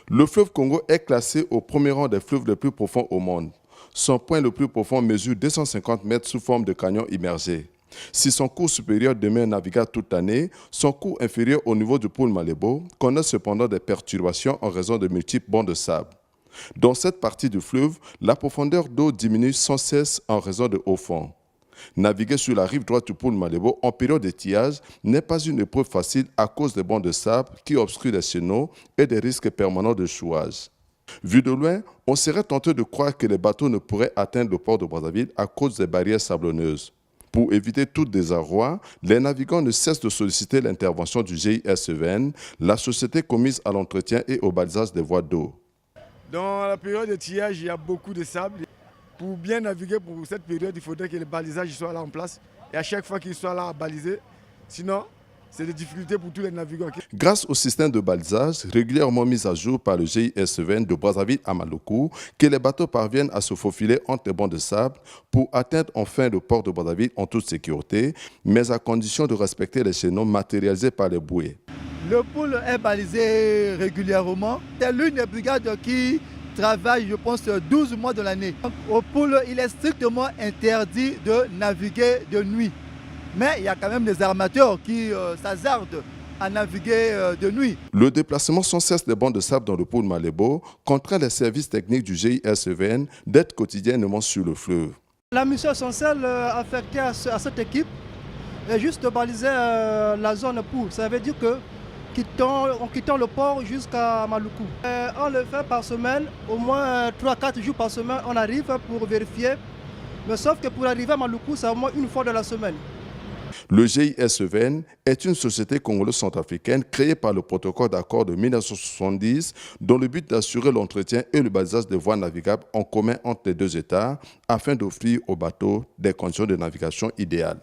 Le fleuve Congo est classé au premier rang des fleuves les plus profonds au monde. Son point le plus profond mesure 250 mètres sous forme de canyon immergé. Si son cours supérieur demeure navigable toute l'année, son cours inférieur au niveau du pôle Malébo connaît cependant des perturbations en raison de multiples bancs de sable. Dans cette partie du fleuve, la profondeur d'eau diminue sans cesse en raison de haut fond. Naviguer sur la rive droite du pôle Malébo en période d'étiage n'est pas une épreuve facile à cause des bancs de sable qui obstruent les chenaux et des risques permanents de chouage. Vu de loin, on serait tenté de croire que les bateaux ne pourraient atteindre le port de Brazzaville à cause des barrières sablonneuses. Pour éviter tout désarroi, les navigants ne cessent de solliciter l'intervention du GIS-EVN, la société commise à l'entretien et au balisage des voies d'eau. Dans la période de tirage, il y a beaucoup de sable. Pour bien naviguer pour cette période, il faudrait que le balisage soit là en place. Et à chaque fois qu'il soit là à baliser, sinon, c'est des difficultés pour tous les navigants. Grâce au système de balisage régulièrement mis à jour par le GIS-EVN de Brazzaville à Maluku, que les bateaux parviennent à se faufiler entre les bancs de sable pour atteindre enfin le port de Brazzaville en toute sécurité, mais à condition de respecter les chaînons matérialisés par les bouées. Le pôle est balisé régulièrement. C'est l'une des brigades qui travaille, je pense, 12 mois de l'année. Au pôle, il est strictement interdit de naviguer de nuit. Mais il y a quand même des armateurs qui s'hasardent à naviguer de nuit. Le déplacement sans cesse des bancs de sable dans le pôle Malébo contraint les services techniques du GIS-EVN d'être quotidiennement sur le fleuve. La mission essentielle affectée à cette équipe est juste de baliser la zone pour. Ça veut dire que en quittant le port jusqu'à Maluku. On le fait par semaine, au moins 3-4 jours par semaine, on arrive pour vérifier. Mais sauf que pour arriver à Maluku, c'est au moins une fois de la semaine. Le GIS-EVN est une société congolo-centrafricaine créée par le protocole d'accord de 1970 dans le but d'assurer l'entretien et le balisage des voies navigables en commun entre les deux États afin d'offrir aux bateaux des conditions de navigation idéales.